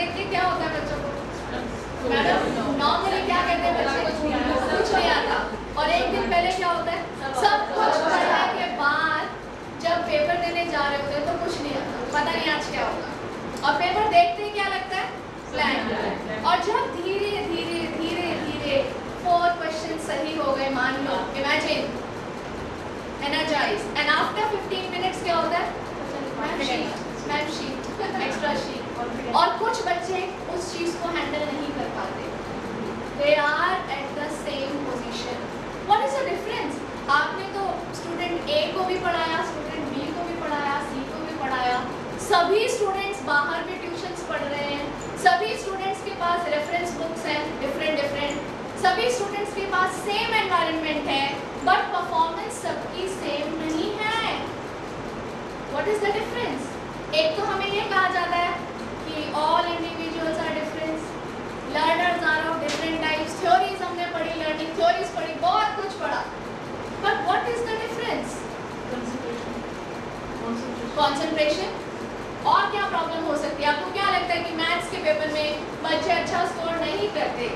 देख के क्या होता है बच्चों को? मैडम नॉर्मली क्या कहते हैं बच्चे? कुछ नहीं आता। और एक दिन पहले क्या होता है? सब कुछ पढ़ने के बाद जब पेपर देने जा रहे होते हैं तो कुछ नहीं आता, पता नहीं आज क्या होगा। और पेपर देखते ही क्या लगता है? ब्लैंक। और जब धीरे धीरे धीरे धीरे 4 क्वेश्चन सही हो गए, मान लो, imagine, energize, and after 15 minutes क्या होता है? Ma'am sheet, extra sheet. और कुछ बच्चे उस चीज को हैंडल नहीं कर पाते। They are at the same position. What is the difference? आपने तो स्टूडेंट A को भी पढ़ाया, स्टूडेंट B को भी पढ़ाया, C को भी पढ़ाया। सभी स्टूडेंट्स बाहर भी ट्यूशंस पढ़ रहे हैं, सभी स्टूडेंट्स के पास रेफरेंस बुक्स हैं डिफरेंट, सभी स्टूडेंट्स के पास सेम एनवायरनमेंट है, बट परफॉर्मेंस सबकी सेम नहीं है। What is the difference? एक तो हमें ये कहा जाता है कि all individuals are different, learners are of different types, theories हमने पढ़ी, learning theories पढ़ी, बहुत कुछ पढ़ा, but what is the difference? Concentration। और क्या प्रॉब्लम हो सकती है? आपको क्या लगता है कि मैथ्स के पेपर में बच्चे अच्छा स्कोर नहीं करते?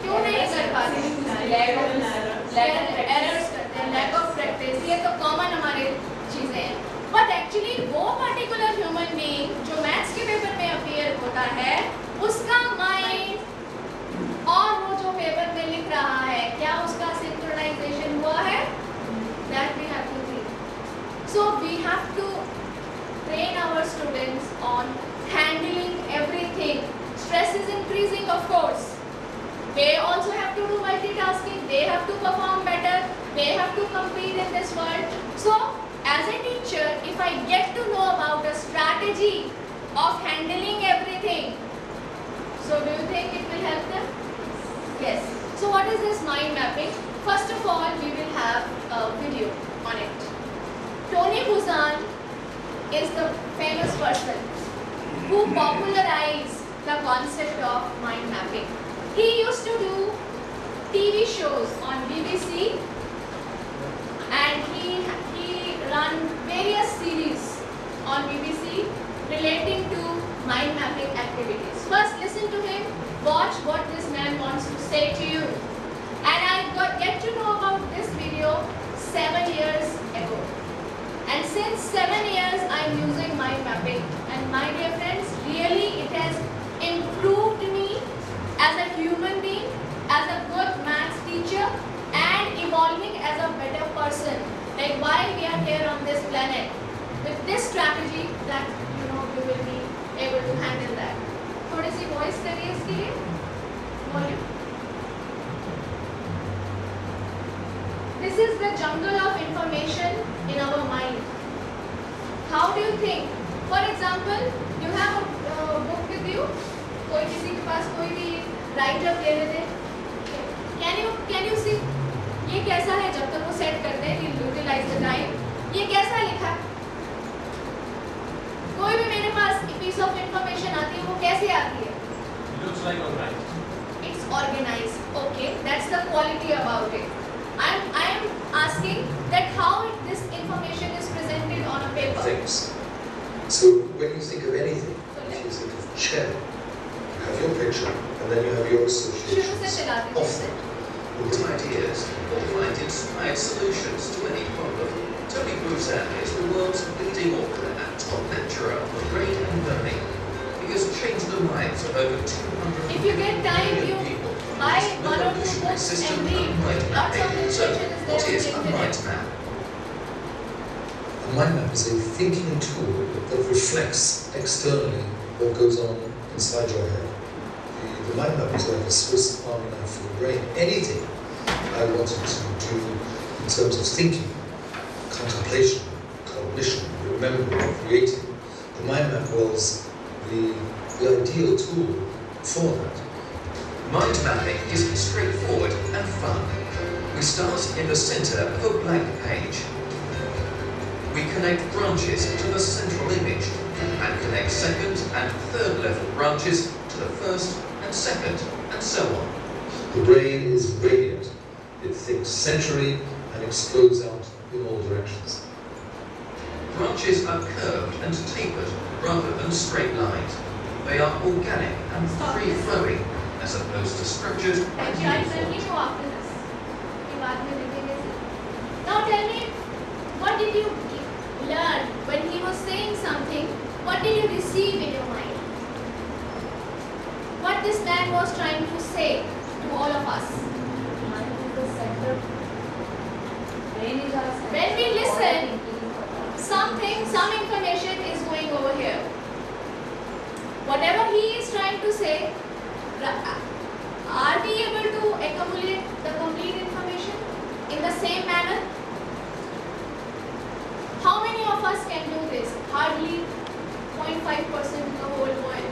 क्यों नहीं कर पाते? एरर्स करते हैं, लैक ऑफ प्रैक्टिस, ये तो कॉमन हमारे चीज़ें हैं। बट एक्चुअली वो पर्टिकुलर ह्यूमन बीइंग जो मैथ्स के पेपर में अपीयर होता है, उसका माइंड और वो जो पेपर में लिख रहा है, क्या उसका सिंक्रोनाइजेशन हुआ है? That we have to think. So we have to train our students on handling everything. Stress is increasing, of course. They also have to do multitasking. They have to perform better. They have to compete in this world. So, as a teacher, if I get to know about a strategy of handling everything, so do you think it will help them? Yes. So, what is this mind mapping? First of all, we will have a video on it. Tony Buzan is the famous person who popularized the concept of mind mapping. He used to do TV shows on BBC, and he run various series on BBC relating to mind mapping activities. First, listen to him, watch what this man wants to say to you. And I get to know about this video 7 years ago. And since 7 years, I am using mind mapping. And my dear friends, really it has improved me as a human being, as a good maths teacher, and evolving as a better person. Like while we are here on this planet, with this strategy, that we will be able to handle that. थोड़ी सी voice करिए इसके लिए, volume. This is the jungle of information in our mind. How do you think? For example, you have a book with you. कोई किसी के पास कोई भी write up ले लेते हैं. Can you see? ये कैसा है? जब तक वो सेट करते हैं, utilize the time. ये कैसा लिखा? कोई भी मेरे पास piece of information आती है, वो कैसे आती है? Looks like organized. It's organized. Okay, that's the quality about it. I am asking that how this information is presented on a paper. Things. So when you think of anything, if you think of chair, you have your picture and then you have your associations of that. With ideas or find inspired solutions to any problem. Tony Buzan is the world's leading author and top lecturer on brain and learning. He has changed the lives of over 200 If you get time, you people. buy His one or two revolutionary books system and read. of mind Lots of mapping. So, information what is is there a on the mind internet. map? A mind map is a thinking tool that reflects externally what goes on inside your head. The mind map is like a Swiss army knife for the brain. Anything I wanted to do in terms of thinking, contemplation, cognition, remembering, creating, the mind map was the ideal tool for that. Mind mapping is straightforward and fun. We start in the center of a blank page. We connect branches to the central image and connect second and third level branches to the first and second and so on. The brain is radiant. It thinks centrally and explodes out in all directions. Branches are curved and tapered rather than straight lined. They are organic and free-flowing, as opposed to structured and Shall I uniform. continue after this? ये बात में देखेंगे इसे. Now tell me, what did you learn when he was saying something? What did you receive in your mind? What this man was trying to say to all of us? When we listen, some information is going over here. Whatever he is trying to say, are we able to accumulate the complete information in the same manner? How many of us can do this? Hardly 0.5% the whole poem.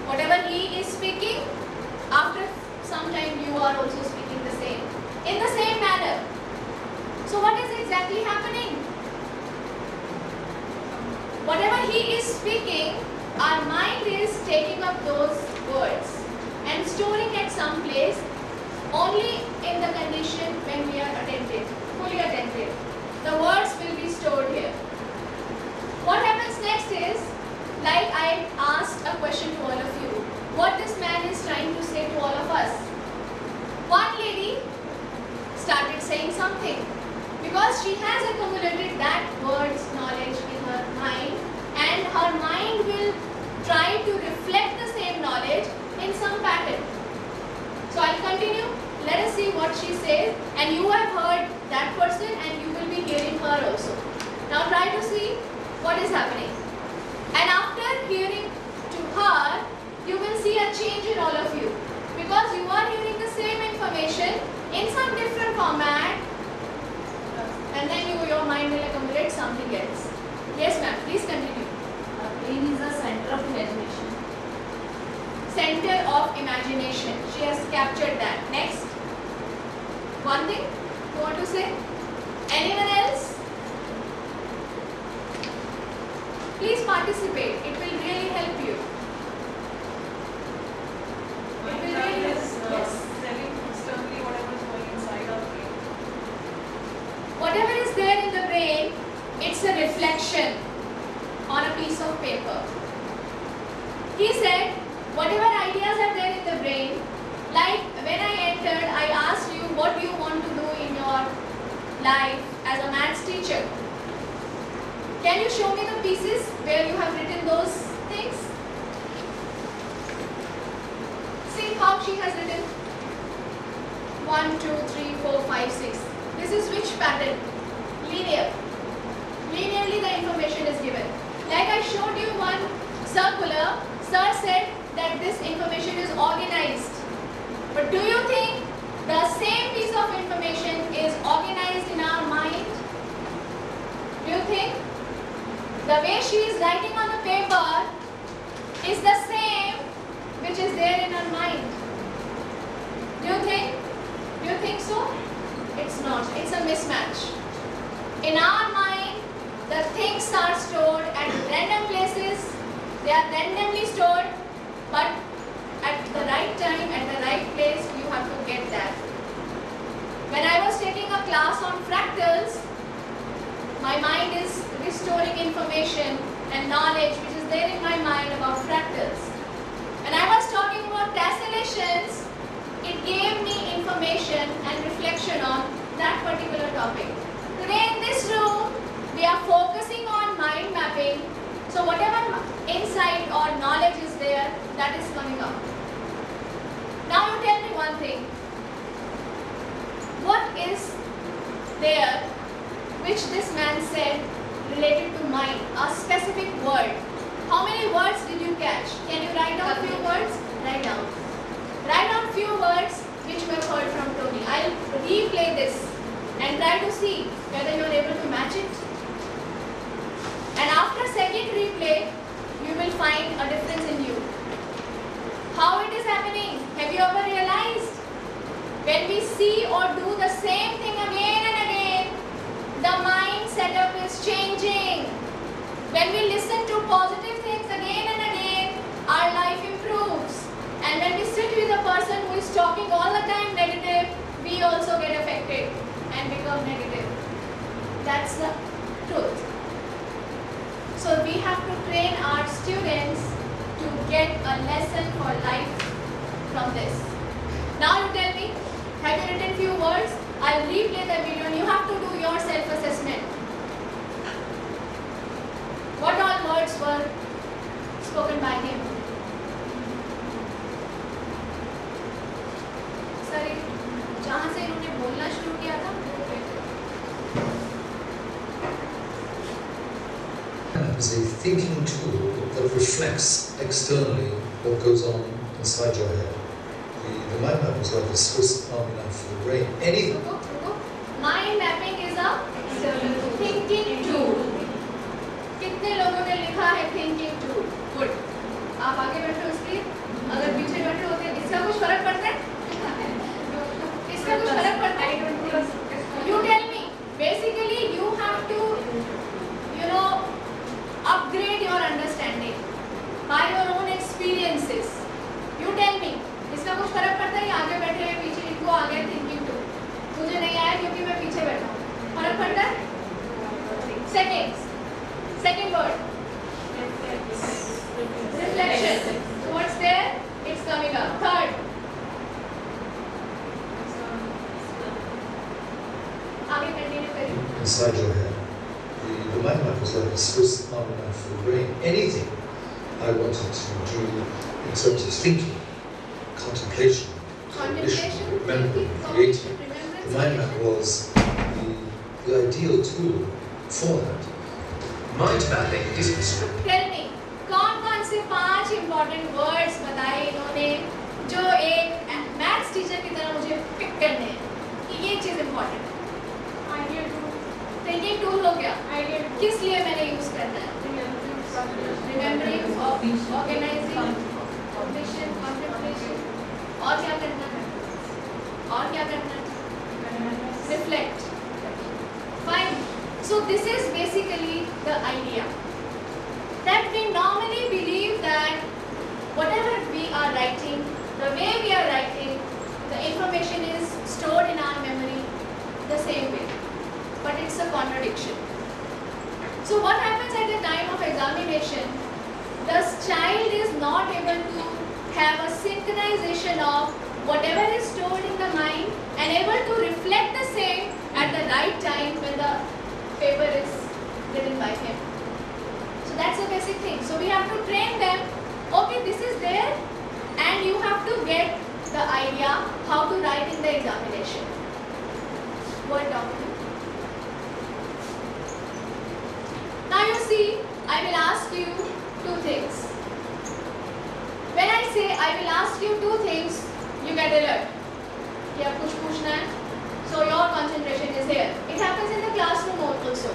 Whatever he is speaking, after some time you are also speaking the same. In the same manner. So what is exactly happening? Whatever he is speaking, our mind is taking up those words and storing at some place only in the condition when we are attentive, fully attentive. The words will be stored here. What happens next is, like I asked a question to all of you, what this man is trying to say to all of us. One lady started saying something because she has accumulated that word's knowledge in her mind, and her mind will try to reflect the same knowledge in some pattern. So I'll continue. Let us see what she says, and you have heard that person and you will be hearing her also. Now try to see what is happening. And after hearing to her, you will see a change in all of you, because you are hearing the same information in some different format, and then your mind will accumulate something else. Yes ma'am, please continue. Brain is the center of imagination. Center of imagination. She has captured that. Next. One thing you want to say? Anyone else? Please participate. It will really help you. It will really help. Yes. Telling externally whatever is going inside our brain. Whatever is there in the brain, it's a reflection on a piece of paper. He said, whatever ideas are there in the brain, like when I entered, I asked you what you want to do in your life as a maths teacher. Can you show me the pieces where you have written those things? See how she has written 1, 2, 3, 4, 5, 6. This is which pattern? Linear. Linearly the information is given. Like I showed you one circular, sir said that this information is organized. But do you think the same piece of information is organized in our mind? Do you think the way she is writing on the paper is the same which is there in her mind? Do you think? Do you think so? It's not. It's a mismatch. In our mind, the things are stored at random places. They are randomly stored, but at the right time, at the right place, you have to get that. When I was taking a class on fractals, my mind is restoring information and knowledge which is there in my mind about fractals. When I was talking about tessellations, it gave me information and reflection on that particular topic. Today in this room, we are focusing on mind mapping. So whatever insight or knowledge is there, that is coming up. Now you tell me one thing. What is there which this man said related to mind? A specific word. How many words did you catch? Can you write down few words? Write down. Write down few words which you have heard from Tony. I'll replay this and try to see whether you are able to match it. And after second replay, you will find a difference in you. How it is happening? Have you ever realized? When we see or do the same thing again and again, the mind setup is changing. When we listen to positive things again and again, our life improves. And when we sit with a person who is talking all the time negative, we also get affected and become negative. That's the truth. So we have to train our students to get a lesson for life from this. Now you tell me, have you written few words? I'll replay the video and you have to do your self-assessment. What all words were spoken by him? Sorry, जहाँ से इन्होंने बोलना शुरू किया था is a thinking tool that reflects externally what goes on inside your head. The mind map is like a Swiss army knife for the brain. Anything. Mind mapping is a thinking tool. कितने लोगों ने लिखा है thinking tool? Good. आप आगे बैठे हो इसलिए, अगर पीछे बैठे होते हैं इसका कुछ फर्क पड़ता है? इसका कुछ फर्क पड़ता है? You tell me. Basically, you have to, upgrade your understanding by your own experiences. You tell me. इसका कुछ फर्क पड़ता है? आगे बैठे हैं पीछे इनको आ गया thinking tool. मुझे नहीं आया क्योंकि मैं पीछे बैठा हूँ. फर्क पड़ता है? Second word. Reflection. So what's there? It's coming up. Third. आगे continue करिए. Inside your head. The mind map is like a Swiss army knife for the brain. Anything I wanted to do in terms of thinking, contemplation, remembering, creating. The mind map was the ideal tool for that. Mind mapping is Tell me, कौन-कौन से 5 important words बताए इन्होंने जो एक maths teacher की तरह मुझे pick करने हैं कि ये चीज़ important है. Ideal tool. Thinking tool हो गया. Ideal. किस लिए मैंने यूज़ करना है? Remembering, organizing, cognition, contemplation. और क्या करना है? Reflect. Fine. So this is basically the idea that we normally believe that whatever we are writing, the way we are writing, the information is stored in our memory the same way. But it's a contradiction. So what happens at the time of examination? The child is not able to have a synchronization of whatever is stored in the mind and able to reflect the same at the right time when the paper is written by him. So that's a basic thing. So we have to train them, okay, this is there and you have to get the idea how to write in the examination. Word document. Now you see, I will ask you 2 things. When I say I will ask you 2 things, you get alert. कि अब कुछ पूछना है. So your concentration is here. It happens in the classroom also.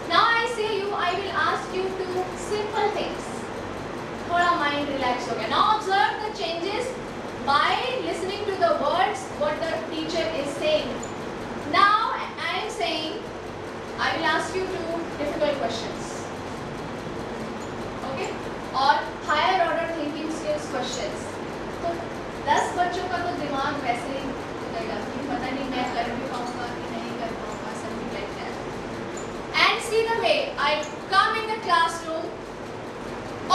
Now I say you, I will ask you 2 simple things. थोड़ा mind relax हो गया. Now observe the changes by listening to the words what the teacher is saying. Now I am saying I will ask you 2 difficult questions. Okay? और higher order thinking skills questions. तो 10 बच्चों का तो दिमाग वैसे ही उठेगा कि पता नहीं मैं कर भी पाऊँगा कि नहीं कर पाऊँगा, something like that. And see the way I come in the classroom.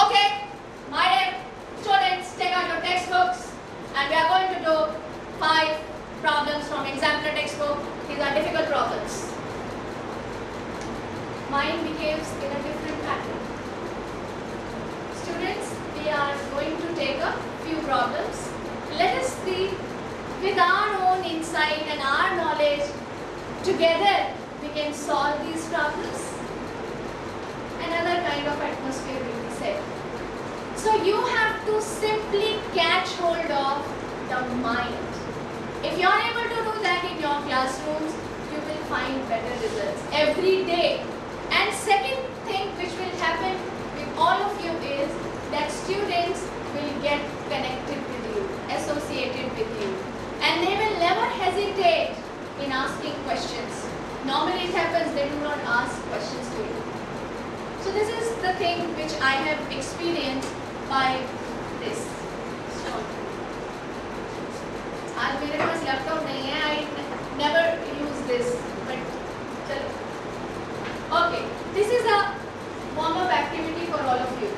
Okay, my dear students, take out your textbooks and we are going to do 5 problems from examiner textbook. These are difficult problems. Mind behaves in a different pattern. Students, we are going to take a few problems. Let us see with our own insight and our knowledge, together we can solve these problems. Another kind of atmosphere will be set. So you have to simply catch hold of the mind. If you are able to do that in your classrooms, you will find better results every day. And second thing which will happen with all of you is that students will get connected with you, associated with you, and they will never hesitate in asking questions. Normally it happens they do not ask questions to you. So this is the thing which I have experienced by this. आज मेरे पास laptop नहीं है, I never use this, but चलो. Okay, this is a warm-up activity for all of you.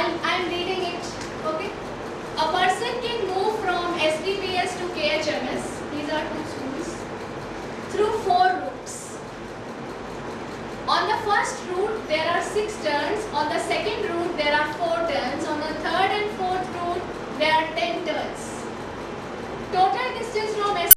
I'm reading it. Okay. A person can move from SDPS to KHMS. These are two schools through 4 routes. On the first route, there are 6 turns. On the second route, there are 4 turns. On the third and fourth route, there are 10 turns. Total distance from